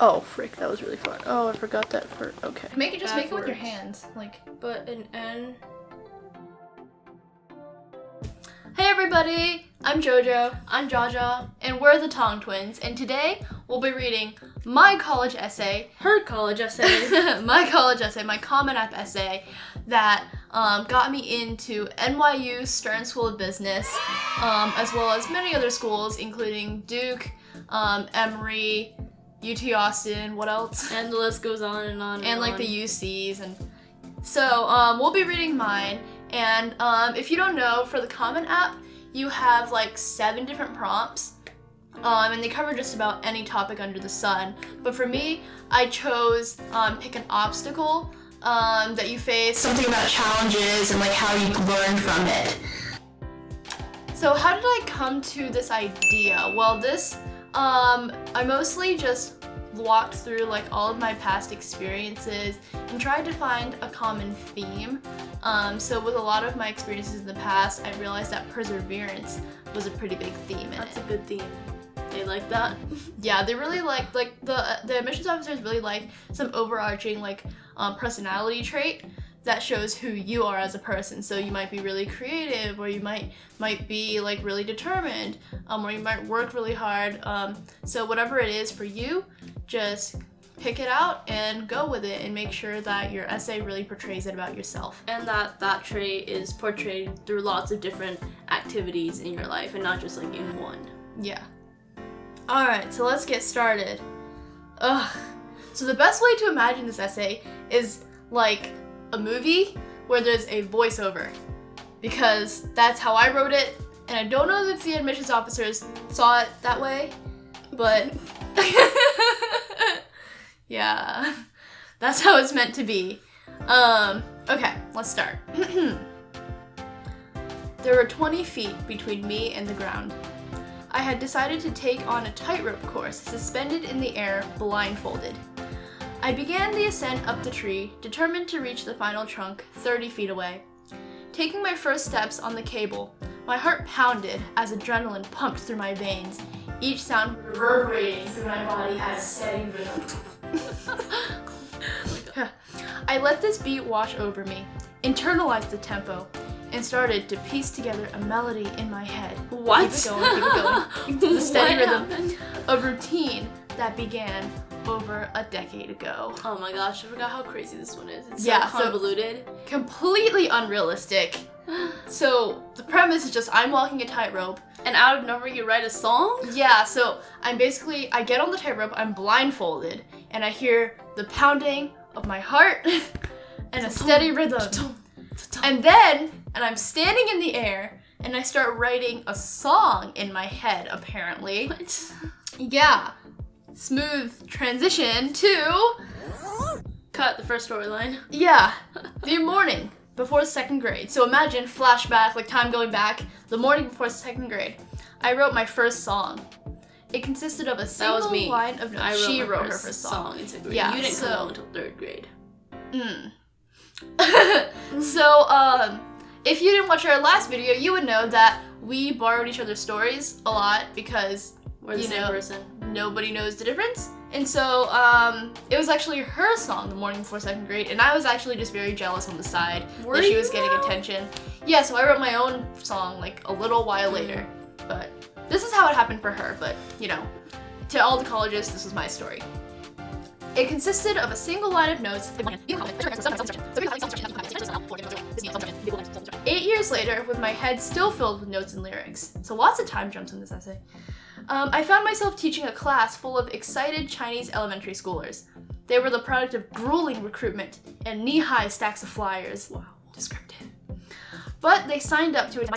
Oh, frick, that was really fun. Oh, I forgot that for, okay. Make it with your hands, like. But an N. Hey everybody, I'm JoJo. I'm Jaja. And we're the Tong Twins, and today we'll be reading my college essay. Her college essay. My college essay, my Common App essay that got me into NYU Stern School of Business, as well as many other schools, including Duke, Emory, UT Austin, what else? And the list goes on and on. And like the UCs. And so we'll be reading mine. And if you don't know, for the Common App, you have like 7 different prompts. And they cover just about any topic under the sun. But for me, I chose pick an obstacle that you face, something about challenges and like how you learn from it. So how did I come to this idea? Well, this, I mostly just walked through like all of my past experiences and tried to find a common theme. So with a lot of my experiences in the past, I realized that perseverance was a pretty big theme in it. That's a good theme. They like that. Yeah, they really like the admissions officers really like some overarching like personality trait that shows who you are as a person. So you might be really creative, or you might be like really determined, or you might work really hard. So whatever it is for you, just pick it out and go with it, and make sure that your essay really portrays it about yourself. And that trait is portrayed through lots of different activities in your life, and not just like in one. Yeah. Alright, so let's get started. So the best way to imagine this essay is like a movie where there's a voiceover, because that's how I wrote it, and I don't know if the admissions officers saw it that way, but yeah, that's how it's meant to be. Okay, let's start. There were 20 feet between me and the ground. I had decided to take on a tightrope course, suspended in the air, blindfolded. I began the ascent up the tree, determined to reach the final trunk 30 feet away. Taking my first steps on the cable, my heart pounded as adrenaline pumped through my veins, each sound reverberating through my body at a steady rhythm. I let this beat wash over me, internalized the tempo, and started to piece together a melody in my head. What? Keep it going. The steady rhythm. Happened? A routine that began over a decade ago. Oh my gosh, I forgot how crazy this one is. It's Yeah, so so- convoluted. Completely unrealistic. So the premise is just I'm walking a tightrope. And out of nowhere you write a song? Yeah, so I get on the tightrope, I'm blindfolded, and I hear the pounding of my heart and a steady rhythm. And I'm standing in the air, and I start writing a song in my head, apparently. What? Yeah. Smooth transition to... Cut the first storyline. Yeah, the morning before 2nd grade. So imagine flashback, like time going back, the morning before 2nd grade. I wrote my first song. It consisted of a single That was me. line of notes. She wrote her first song. in 2nd grade. Yeah, You didn't so- come along until 3rd grade. So, if you didn't watch our last video, you would know that we borrowed each other's stories a lot because, We're the you same know, person. nobody knows the difference. And so, it was actually her song the morning before 2nd grade, and I was actually just very jealous on the side Were that she you was getting though? attention. Yeah, so I wrote my own song like a little while later. But this is how it happened for her, but you know, to all the colleges, this was my story. It consisted of a single line of notes. 8 years later, with my head still filled with notes and lyrics. So lots of time jumps in this essay. I found myself teaching a class full of excited Chinese elementary schoolers. They were the product of grueling recruitment and knee-high stacks of flyers. Wow, descriptive. But they signed up to it.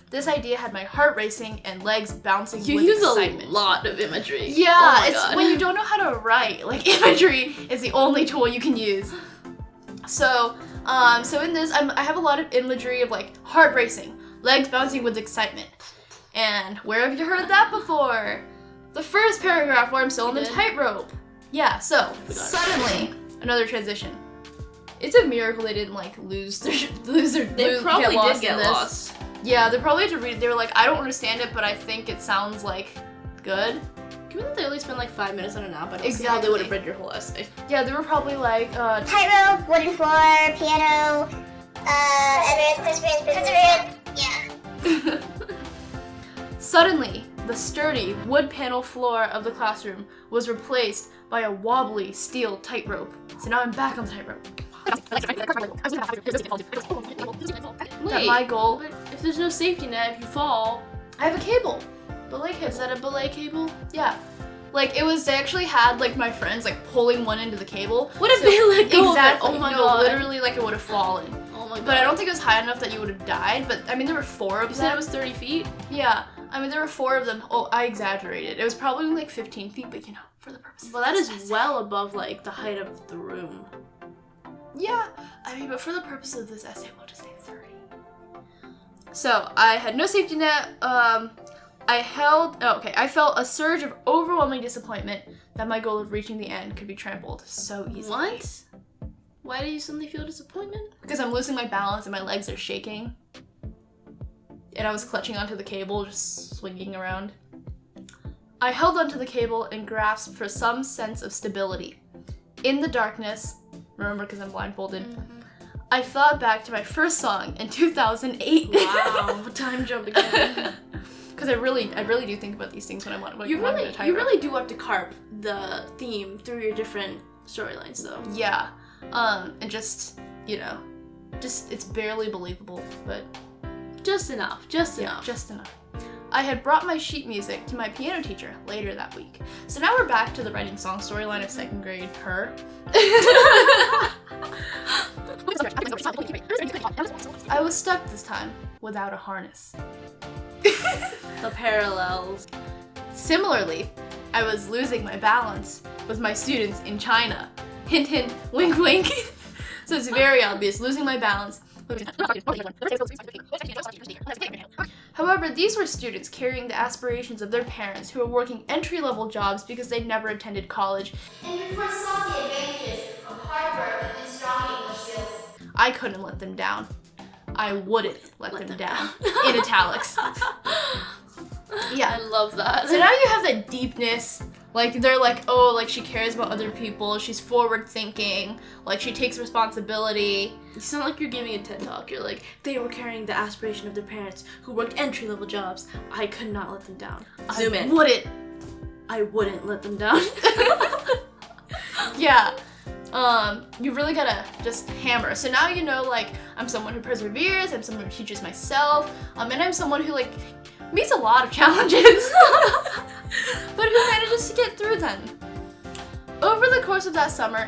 This idea had my heart racing and legs bouncing You with use excitement. a lot of imagery. Yeah, Oh my it's God. when you don't know how to write, like imagery is the only tool you can use. So in this, I have a lot of imagery of like heart racing, legs bouncing with excitement. And where have you heard that before? The first paragraph where I'm still on the did? tightrope. Yeah, so suddenly another transition. It's a miracle they didn't like lose their They probably did get in this. lost. Yeah, they probably had to read it. They were like, I don't understand it, but I think it sounds like good. Given that they only spend like 5 minutes on an app, I don't see how they would have read your whole essay. Yeah, they were probably like, tightrope, wooden floor, piano, Everest, perseverance, yeah. Suddenly, the sturdy wood panel floor of the classroom was replaced by a wobbly steel tightrope. So now I'm back on the tightrope. That my goal. But if there's no safety net, if you fall, I have a cable. Belay cable. Is that a belay cable? Yeah. Like they actually had like my friends like pulling one into the cable. What if they let go exactly, of it? Oh my no, god. Literally like it would have fallen. Oh my god. But I don't think it was high enough that you would have died. But I mean there were 4 of You them. said it was 30 feet? Yeah. I mean there were 4 of them. Oh, I exaggerated. It was probably like 15 feet, but you know, for the purpose. Well, that is well above like the height of the room. Yeah. I mean, but for the purpose of this essay, we'll just say 30. So I had no safety net. I felt a surge of overwhelming disappointment that my goal of reaching the end could be trampled so easily. What? Why do you suddenly feel disappointment? Because I'm losing my balance and my legs are shaking. And I was clutching onto the cable, just swinging around. I held onto the cable and grasped for some sense of stability. In the darkness, remember because I'm blindfolded, I thought back to my first song in 2008. Wow, time jump again. Because I really do think about these things when I want You to really, really do have to carp the theme through your different storylines, though. Yeah, and just, you know, it's barely believable, but just enough, just enough. Just enough. I had brought my sheet music to my piano teacher later that week. So now we're back to the writing song storyline of 2nd grade her. I was stuck this time without a harness. The parallels. Similarly, I was losing my balance with my students in China. Hint, hint, wink, wink. So it's very obvious, losing my balance. However, these were students carrying the aspirations of their parents who were working entry-level jobs because they'd never attended college and who foresaw the advantages of hard work and strong English skills. I couldn't let them down. I wouldn't let them down. In italics. Yeah. I love that. So now you have that deepness. Like, they're like, oh, like, she cares about other people. She's forward-thinking. Like, she takes responsibility. You sound like you're giving a TED Talk. You're like, they were carrying the aspiration of their parents who worked entry-level jobs. I could not let them down. Zoom in. I wouldn't let them down. Yeah. You really gotta just hammer. So now you know, like, I'm someone who perseveres, I'm someone who teaches myself, and I'm someone who, like, meets a lot of challenges, but who manages to get through them. Over the course of that summer,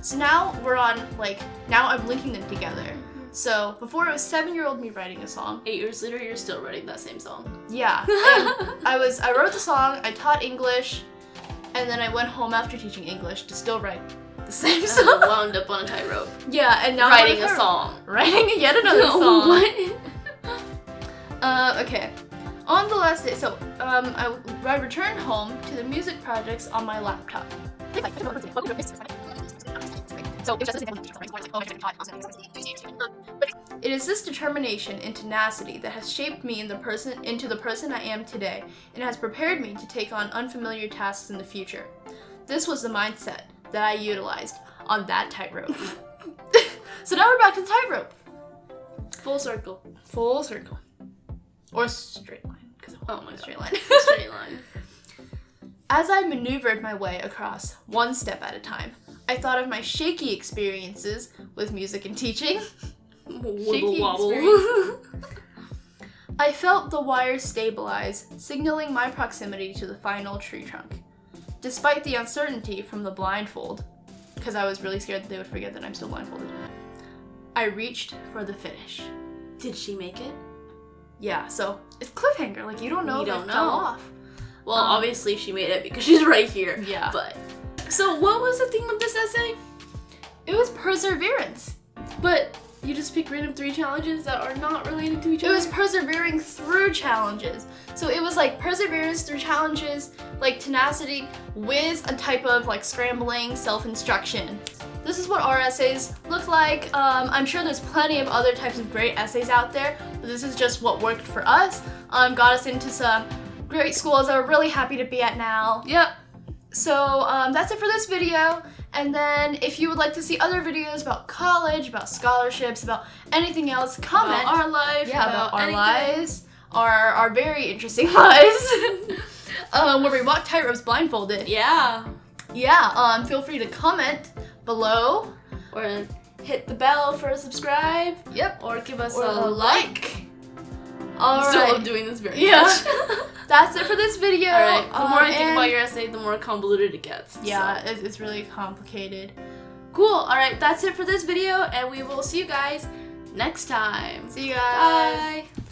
so now we're on, like, now I'm linking them together. So before it was 7-year-old me writing a song. 8 years later, you're still writing that same song. Yeah. And I wrote the song, I taught English, and then I went home after teaching English to still write the same song. Wound up on a tightrope. Yeah, and now Writing a song. Writing yet another song. What? Okay. On the last day, so I returned home to the music projects on my laptop. It is this determination and tenacity that has shaped me into the person I am today, and has prepared me to take on unfamiliar tasks in the future. This was the mindset that I utilized on that tightrope. So now we're back to the tightrope. Full circle. Full circle. Or straight line. Oh my god. Straight line. Straight line. As I maneuvered my way across, one step at a time, I thought of my shaky experiences with music and teaching. Wibble wobble. I felt the wires stabilize, signaling my proximity to the final tree trunk. Despite the uncertainty from the blindfold, because I was really scared that they would forget that I'm still blindfolded, I reached for the finish. Did she make it? Yeah, so it's cliffhanger. Like, you don't know if it fell off. Well, obviously she made it because she's right here. Yeah. But so what was the theme of this essay? It was perseverance. But you just pick random 3 challenges that are not related to each other? It was persevering through challenges. So it was like perseverance through challenges, like tenacity with a type of like scrambling self-instruction. This is what our essays look like. I'm sure there's plenty of other types of great essays out there, but This is just what worked for us. Got us into some great schools that we're really happy to be at now. Yep. So that's it for this video. And then if you would like to see other videos about college, about scholarships, about anything else, comment. About our life. Yeah, about our anything. lives. Our very interesting lives. Where we walk tightropes blindfolded. Yeah. Yeah, feel free to comment below. Or hit the bell for a subscribe. Yep. Or give us Or a like. All I still right. love doing this very Yeah. much. That's it for this video. All right. The more I think and- about your essay, the more convoluted it gets. Yeah, So. it's really complicated. Cool. All right. That's it for this video, and we will see you guys next time. See you guys. Bye.